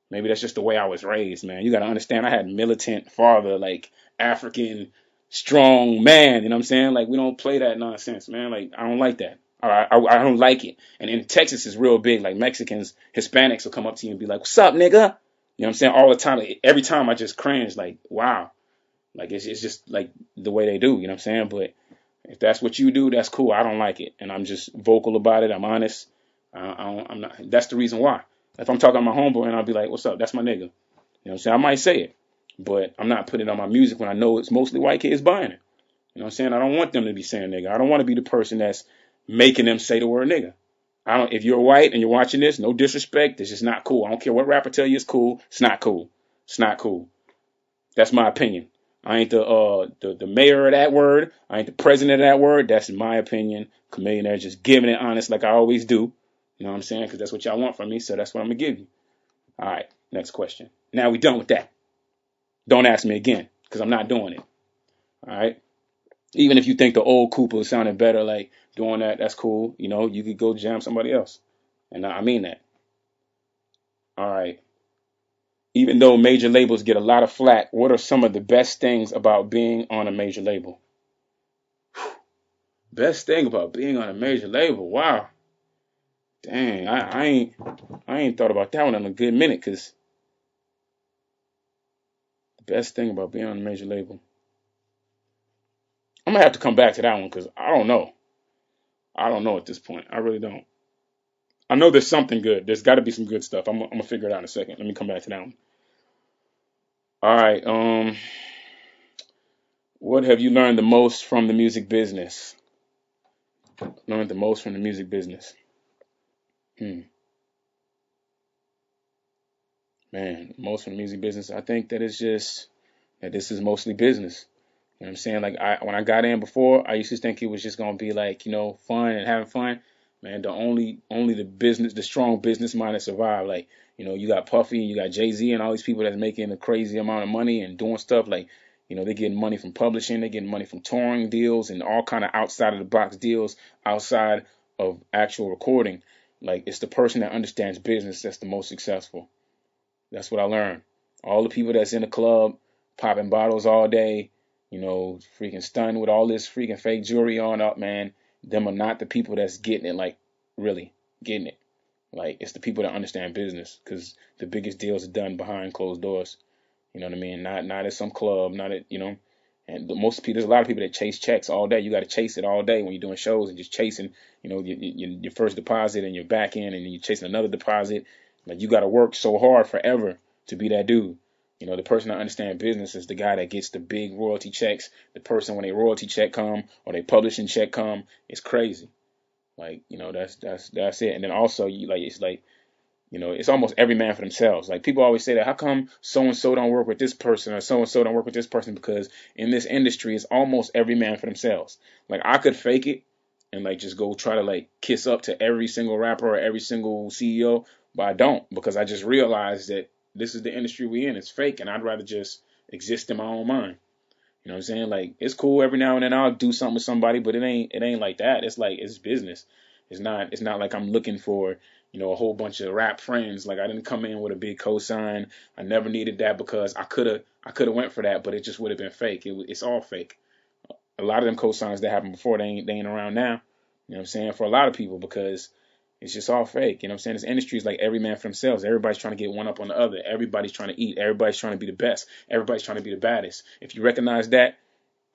Maybe that's just the way I was raised, man. You got to understand, I had militant father, like African strong man. You know what I'm saying? Like, we don't play that nonsense, man. Like, I don't like that. I don't like it. And in Texas, it's real big. Like, Mexicans, Hispanics will come up to you and be like, what's up, nigga? You know what I'm saying? All the time. Like, every time I just cringe, like, wow. Like, it's just like the way they do. You know what I'm saying? But if that's what you do, that's cool. I don't like it. And I'm just vocal about it. I'm honest. I'm not. That's the reason why. If I'm talking to my homeboy and I'll be like, what's up? That's my nigga. You know what I'm saying? I might say it, but I'm not putting it on my music when I know it's mostly white kids buying it. You know what I'm saying? I don't want them to be saying nigga. I don't want to be the person that's making them say the word nigga. If you're white and you're watching this, no disrespect. This is not cool. I don't care what rapper tell you it's cool. It's not cool. It's not cool. That's my opinion. I ain't the mayor of that word. I ain't the president of that word. That's my opinion. Chamillionaire just giving it honest like I always do. You know what I'm saying? Because that's what y'all want from me, so that's what I'm going to give you. All right, next question. Now we done with that. Don't ask me again, because I'm not doing it. All right? Even if you think the old Cooper sounded better, like doing that, that's cool. You could go jam somebody else. And I mean that. All right. Even though major labels get a lot of flack, what are some of the best things about being on a major label? Best thing about being on a major label? Wow. Dang, I ain't thought about that one in a good minute, because the best thing about being on a major label. I'm going to have to come back to that one because I don't know. I don't know at this point. I really don't. I know there's something good. There's got to be some good stuff. I'm going to figure it out in a second. Let me come back to that one. All right. What have you learned the most from the music business? Learned the most from the music business. Man, most from the music business. I think that it's just that this is mostly business. You know what I'm saying? Like, when I got in before, I used to think it was just gonna be like, fun and having fun. Man, only the strong business mind that survive. Like, you got Puffy, you got Jay-Z, and all these people that's making a crazy amount of money and doing stuff like, they're getting money from publishing, they're getting money from touring deals and all kind of outside of the box deals, outside of actual recording. Like, it's the person that understands business that's the most successful. That's what I learned. All the people that's in the club popping bottles all day, freaking stunned with all this freaking fake jewelry on up, man. Them are not the people that's getting it, like, really getting it. Like, it's the people that understand business, because the biggest deals are done behind closed doors. You know what I mean? Not at some club, not at, and most people, there's a lot of people that chase checks all day. You got to chase it all day when you're doing shows and just chasing, your first deposit and your back end, and then you're chasing another deposit. Like, you got to work so hard forever to be that dude. The person that understands business is the guy that gets the big royalty checks. The person, when a royalty check come or they publishing check come, it's crazy. Like, that's it. And then also, it's almost every man for themselves. Like, people always say that, how come so and so don't work with this person or so and so don't work with this person? Because in this industry, it's almost every man for themselves. Like, I could fake it and like just go try to like kiss up to every single rapper or every single CEO, but I don't, because I just realized that this is the industry we in. It's fake, and I'd rather just exist in my own mind. You know what I'm saying? Like, it's cool every now and then I'll do something with somebody, but it ain't like that. It's like, it's business. It's not like I'm looking for, a whole bunch of rap friends. Like, I didn't come in with a big cosign. I never needed that because I could have went for that, but it just would have been fake. It's all fake. A lot of them cosigns that happened before, they ain't around now. You know what I'm saying? For a lot of people, because it's just all fake. You know what I'm saying? This industry is like every man for themselves. Everybody's trying to get one up on the other. Everybody's trying to eat. Everybody's trying to be the best. Everybody's trying to be the baddest. If you recognize that,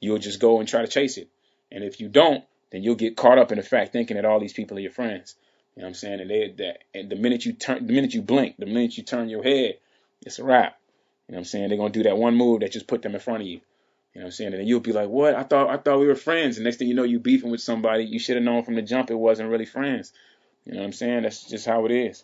you'll just go and try to chase it. And if you don't, then you'll get caught up in the fact thinking that all these people are your friends. You know what I'm saying? And the minute you blink, the minute you turn your head, it's a wrap. You know what I'm saying? They're gonna do that one move that just put them in front of you. You know what I'm saying? And then you'll be like, what? I thought we were friends. And next thing you know, you beefing with somebody. You should have known from the jump it wasn't really friends. You know what I'm saying? That's just how it is.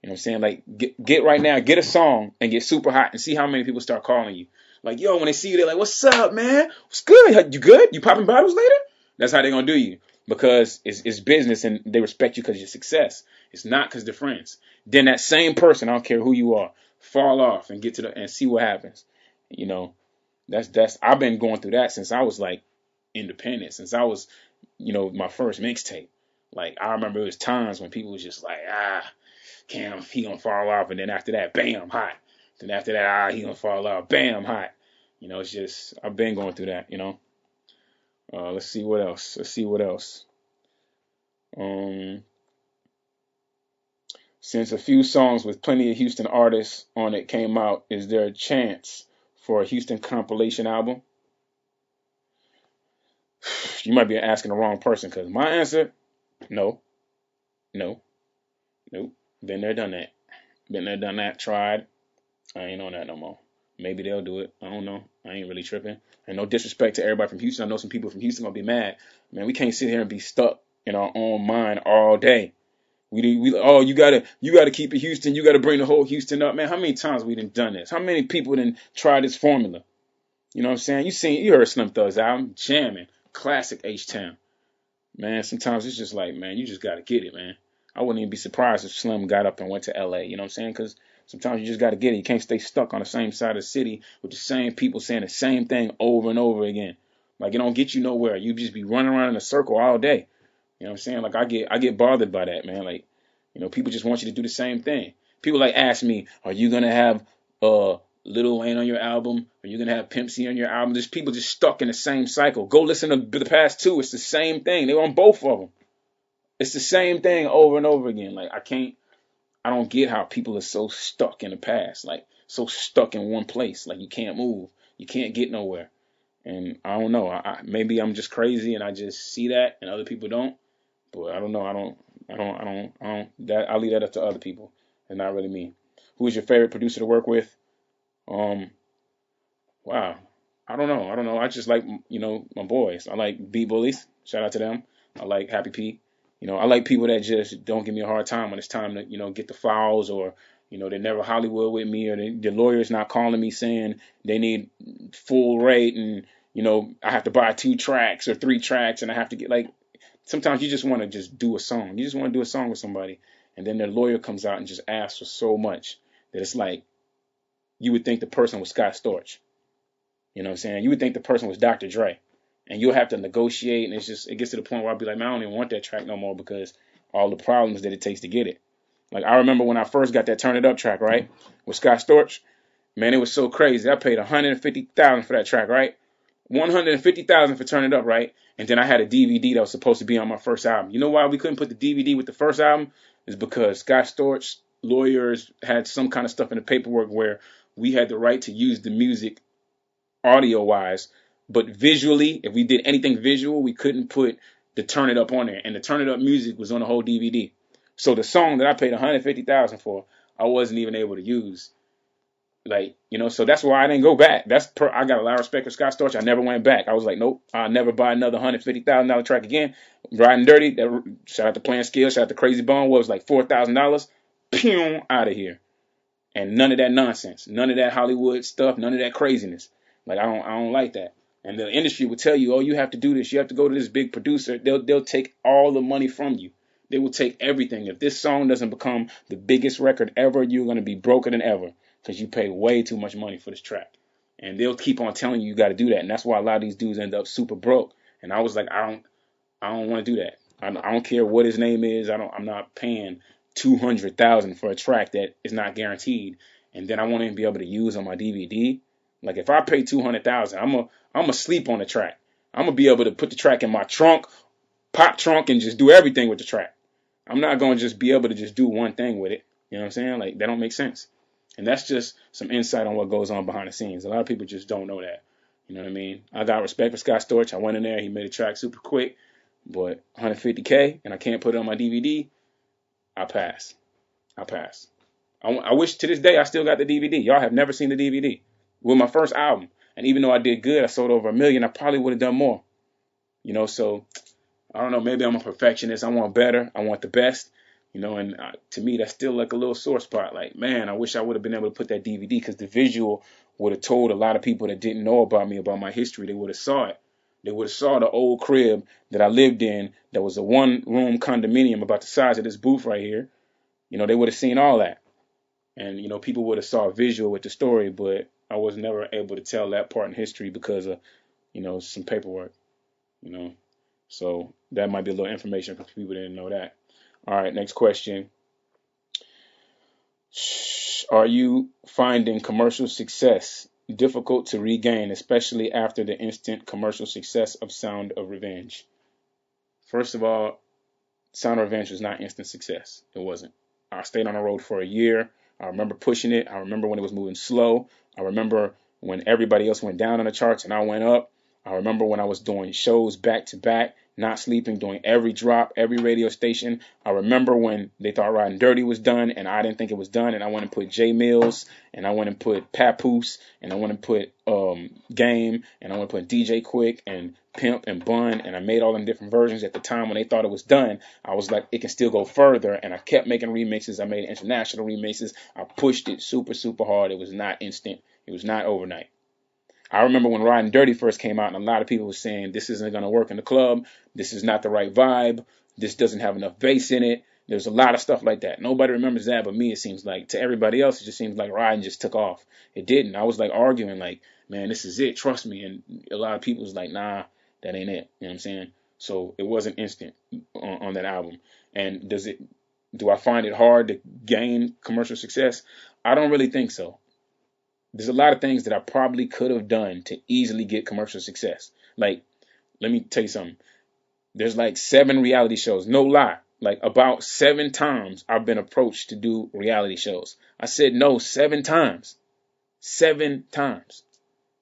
You know what I'm saying? Like, get right now, get a song and get super hot and see how many people start calling you. Like, yo, when they see you, they're like, what's up, man? What's good? You good? You popping bottles later? That's how they're going to do you, because it's business and they respect you because of your success. It's not because they're friends. Then that same person, I don't care who you are, fall off and and see what happens. You know, I've been going through that since I was like independent, since I was, my first mixtape. Like, I remember it was times when people was just like, Cam, he gonna fall off, and then after that, bam, hot. Then after that, he gonna fall off, bam, hot. It's just, I've been going through that, Let's see what else. Since a few songs with plenty of Houston artists on it came out, is there a chance for a Houston compilation album? You might be asking the wrong person, because my answer, no. Nope. Been there, done that. Tried. I ain't on that no more. Maybe they'll do it. I don't know. I ain't really tripping. And no disrespect to everybody from Houston. I know some people from Houston gonna be mad. Man, we can't sit here and be stuck in our own mind all day. You gotta keep it Houston. You gotta bring the whole Houston up, man. How many times we done this? How many people done tried this formula? You know what I'm saying? You heard Slim Thug's album, jamming, classic H-Town. Man, sometimes it's just like, man, you just gotta get it, man. I wouldn't even be surprised if Slim got up and went to LA. You know what I'm saying? Because sometimes you just got to get it. You can't stay stuck on the same side of the city with the same people saying the same thing over and over again. Like, it don't get you nowhere. You just be running around in a circle all day. You know what I'm saying? Like, I get bothered by that, man. Like, people just want you to do the same thing. People like ask me, are you gonna have Lil Wayne on your album? Are you gonna have Pimp C on your album? There's people just stuck in the same cycle. Go listen to the past two. It's the same thing. They're on both of them. It's the same thing over and over again. Like, I don't get how people are so stuck in the past, like so stuck in one place. Like, you can't move, you can't get nowhere. And I don't know. Maybe I'm just crazy and I just see that and other people don't. But I don't know. I'll leave that up to other people and not really me. Who is your favorite producer to work with? Wow. I don't know. I just like, my boys. I like Beat Bullies. Shout out to them. I like Happy P. I like people that just don't give me a hard time when it's time to, get the files, or, they're never Hollywood with me, or the lawyer's not calling me saying they need full rate and, I have to buy 2 tracks or 3 tracks and I have to get, like, sometimes you just want to just do a song. You just want to do a song with somebody, and then their lawyer comes out and just asks for so much that it's like you would think the person was Scott Storch. You know what I'm saying? You would think the person was Dr. Dre. And you'll have to negotiate, and it gets to the point where I'll be like, man, I don't even want that track no more because all the problems that it takes to get it. Like, I remember when I first got that Turn It Up track, right, with Scott Storch, man, it was so crazy. I paid $150,000 for that track, right? $150,000 for Turn It Up, right? And then I had a DVD that was supposed to be on my first album. You know why we couldn't put the DVD with the first album? Is because Scott Storch lawyers had some kind of stuff in the paperwork where we had the right to use the music audio-wise, but visually, if we did anything visual, we couldn't put the Turn It Up on there. And the Turn It Up music was on the whole DVD. So the song that I paid $150,000 for, I wasn't even able to use. Like, so that's why I didn't go back. I got a lot of respect for Scott Storch. I never went back. I was like, nope, I'll never buy another $150,000 track again. Riding Dirty, shout out to Playing Skills, shout out to Crazy Bone, was like $4,000. Pew, out of here. And none of that nonsense. None of that Hollywood stuff. None of that craziness. Like, I don't like that. And the industry will tell you, oh, you have to do this. You have to go to this big producer. They'll take all the money from you They will take everything. If this song doesn't become the biggest record ever, you're going to be broker than ever because you pay way too much money for this track. And they'll keep on telling you got to do that. And that's why a lot of these dudes end up super broke. And I was like, I don't want to do that. I don't care what his name is. I'm not paying $200,000 for a track that is not guaranteed. And then I want to be able to use on my DVD. Like if I pay $200,000, I'm gonna sleep on the track. I'm gonna be able to put the track in my trunk, pop trunk, and just do everything with the track. I'm not gonna just be able to just do one thing with it. You know what I'm saying? Like that don't make sense. And that's just some insight on what goes on behind the scenes. A lot of people just don't know that. You know what I mean? I got respect for Scott Storch. I went in there. He made a track super quick. But $150K and I can't put it on my DVD, I pass. I wish to this day I still got the DVD. Y'all have never seen the DVD with my first album. And even though I did good, I sold over 1 million, I probably would have done more. You know, so I don't know. Maybe I'm a perfectionist. I want better. I want the best. You know, and to me, that's still like a little sore spot. Like, man, I wish I would have been able to put that DVD because the visual would have told a lot of people that didn't know about me, about my history. They would have saw it. They would have saw the old crib that I lived in that was a one-room condominium about the size of this booth right here. You know, they would have seen all that. And, you know, people would have saw a visual with the story, but I was never able to tell that part in history because of, you know, some paperwork, you know. So that might be a little information for people that didn't know that. All right, next question. Are you finding commercial success difficult to regain, especially after the instant commercial success of Sound of Revenge? First of all, Sound of Revenge was not instant success. It wasn't. I stayed on the road for a year. I remember pushing it. I remember when it was moving slow. I remember when everybody else went down on the charts and I went up. I remember when I was doing shows back to back, not sleeping, doing every drop, every radio station. I remember when they thought Riding Dirty was done and I didn't think it was done. And I went and put J Mills and I went and put Papoose and I went and put Game and I went and put DJ Quick and Pimp and Bun. And I made all them different versions at the time when they thought it was done. I was like, it can still go further. And I kept making remixes. I made international remixes. I pushed it super, super hard. It was not instant. It was not overnight. I remember when Riding Dirty first came out and a lot of people were saying this isn't going to work in the club. This is not the right vibe. This doesn't have enough bass in it. There's a lot of stuff like that. Nobody remembers that but me, it seems like. To everybody else, it just seems like Riding just took off. It didn't. I was like arguing like, man, this is it. Trust me. And a lot of people was like, nah, that ain't it. You know what I'm saying? So it wasn't instant on that album. And do I find it hard to gain commercial success? I don't really think so. There's a lot of things that I probably could have done to easily get commercial success. Like, let me tell you something. There's like 7 reality shows. No lie. Like about 7 times I've been approached to do reality shows. I said no 7 times. 7 times.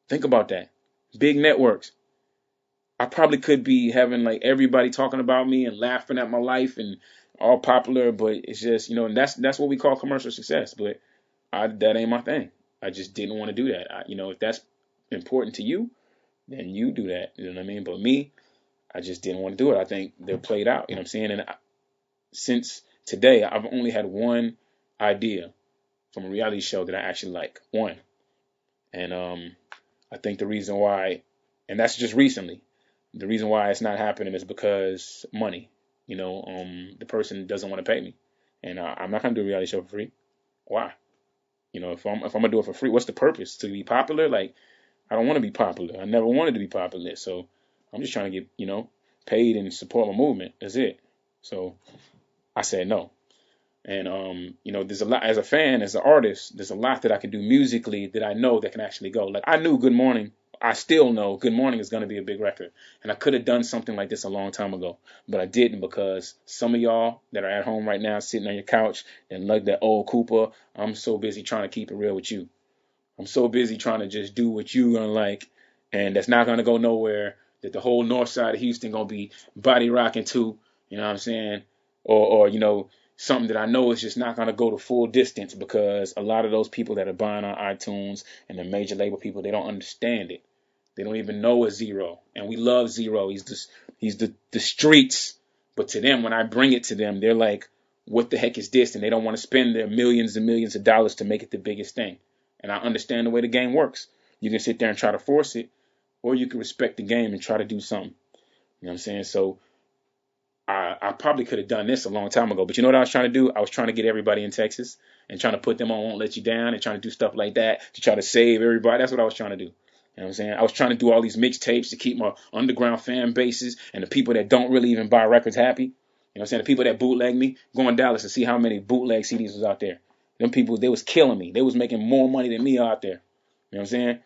Think about that. Big networks. I probably could be having like everybody talking about me and laughing at my life and all popular, but it's just, you know, and that's what we call commercial success. But that ain't my thing. I just didn't want to do that. You know, if that's important to you, then you do that. You know what I mean? But me, I just didn't want to do it. I think they're played out. You know what I'm saying? And since today, I've only had one idea from a reality show that I actually like. One. And I think the reason why, and that's just recently, the reason why it's not happening is because money. You know, the person doesn't want to pay me. And I'm not going to do a reality show for free. Why? You know, if I'm gonna do it for free, what's the purpose? To be popular? Like, I don't want to be popular. I never wanted to be popular. So I'm just trying to get, you know, paid and support my movement. That's it. So I said no. And you know, there's a lot as a fan, as an artist, there's a lot that I can do musically that I know that can actually go. Like I knew Good Morning. I still know Good Morning is going to be a big record. And I could have done something like this a long time ago, but I didn't because some of y'all that are at home right now sitting on your couch and like that old Cooper, I'm so busy trying to keep it real with you. I'm so busy trying to just do what you're going to like, and that's not going to go nowhere, that the whole north side of Houston going to be body rocking to, you know what I'm saying? Or you know, something that I know is just not going to go the full distance because a lot of those people that are buying on iTunes and the major label people, they don't understand it. They don't even know a Zero. And we love Zero. He's the streets. But to them, when I bring it to them, they're like, what the heck is this? And they don't want to spend their millions and millions of dollars to make it the biggest thing. And I understand the way the game works. You can sit there and try to force it, or you can respect the game and try to do something. You know what I'm saying? So I probably could have done this a long time ago. But you know what I was trying to do? I was trying to get everybody in Texas and trying to put them on Won't Let You Down and trying to do stuff like that to try to save everybody. That's what I was trying to do. You know what I'm saying? I was trying to do all these mixtapes to keep my underground fan bases and the people that don't really even buy records happy. You know what I'm saying? The people that bootleg me, go in Dallas to see how many bootleg CDs was out there. Them people, they was killing me. They was making more money than me out there. You know what I'm saying?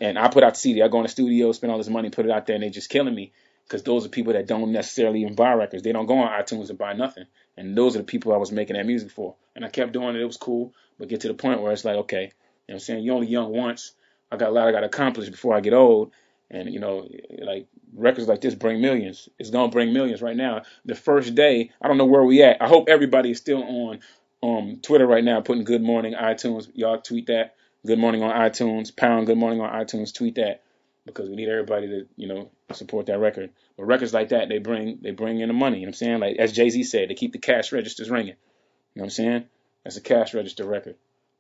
And I put out the CD. I go in the studio, spend all this money, put it out there, and they just killing me because those are people that don't necessarily even buy records. They don't go on iTunes and buy nothing. And those are the people I was making that music for. And I kept doing it. It was cool. But get to the point where it's like, okay, you know what I'm saying? You're only young once. I got a lot I got to accomplish before I get old. And, you know, like records like this bring millions. It's going to bring millions right now. The first day, I don't know where we at. I hope everybody is still on Twitter right now putting good morning iTunes. Y'all tweet that. Good morning on iTunes. Pound good morning on iTunes. Tweet that because we need everybody to, you know, support that record. But records like that, they bring in the money. You know what I'm saying? Like as Jay-Z said, they keep the cash registers ringing. You know what I'm saying? That's a cash register record.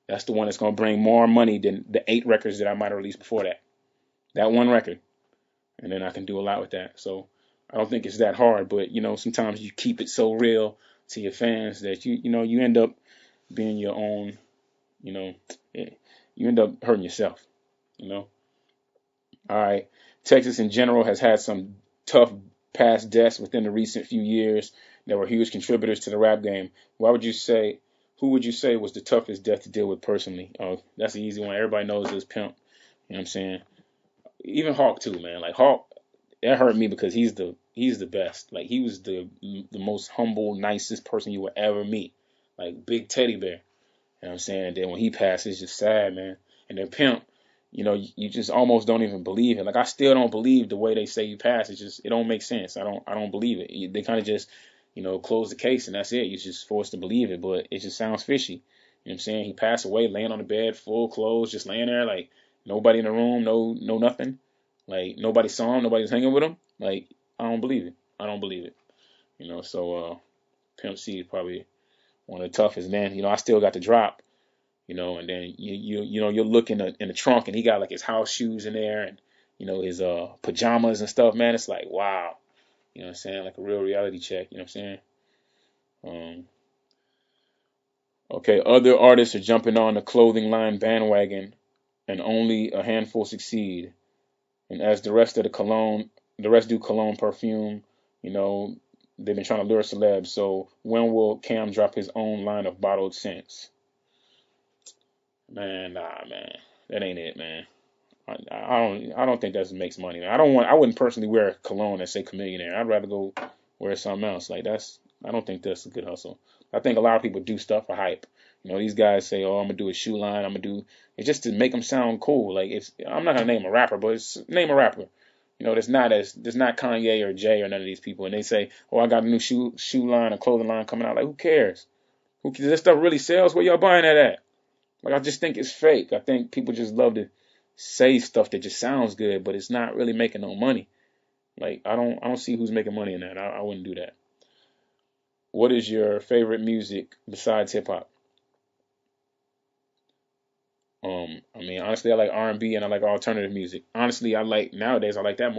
That's the one that's going to bring more money than the 8 records that I might have released before that. That one record. And then I can do a lot with that. So I don't think it's that hard. But, you know, sometimes you keep it so real to your fans that, you know, you end up being your own, you know, you end up hurting yourself, you know. All right. Texas in general has had some tough past deaths within the recent few years that were huge contributors to the rap game. Who would you say was the toughest death to deal with personally? Oh, that's an easy one. Everybody knows this Pimp. You know what I'm saying? Even Hawk too, man. Like Hawk, that hurt me because he's the best. Like he was the most humble, nicest person you would ever meet. Like big teddy bear. You know what I'm saying? And then when he passed, it's just sad, man. And then Pimp, you know, you just almost don't even believe it. Like I still don't believe the way they say he passed. It's just it don't make sense. I don't believe it. They kind of just, you know, close the case and that's it. You're just forced to believe it, but it just sounds fishy. You know what I'm saying? He passed away laying on the bed, full clothes, just laying there, like nobody in the room, no nothing. Like nobody saw him, nobody was hanging with him. Like I don't believe it. I don't believe it. You know, so Pimp C is probably one of the toughest. Then, you know, I still got the drop. You know, and then you know you're looking in the trunk and he got like his house shoes in there and you know his pajamas and stuff, man. It's like wow, you know what I'm saying, like a real reality check. You know what I'm saying? Okay, other artists are jumping on the clothing line bandwagon, and only a handful succeed. And as the rest do cologne, perfume. You know, they've been trying to lure celebs. So when will Cam drop his own line of bottled scents? Man, nah, man, that ain't it, man. I don't think that makes money. Man. I wouldn't personally wear a cologne that say Chamillionaire. I'd rather go wear something else. Like I don't think that's a good hustle. I think a lot of people do stuff for hype. You know, these guys say, "Oh, I'm gonna do a shoe line. It's just to make them sound cool." Like I'm not gonna name a rapper, but name a rapper. You know, there's not Kanye or Jay or none of these people, and they say, "Oh, I got a new shoe line, a clothing line coming out." Like, who cares? This stuff really sells? Where y'all buying that at? Like, I just think it's fake. I think people just love to say stuff that just sounds good, but it's not really making no money. Like, I don't see who's making money in that. I wouldn't do that. What is your favorite music besides hip hop? I mean, honestly, I like R&B and I like alternative music. Honestly, nowadays I like that more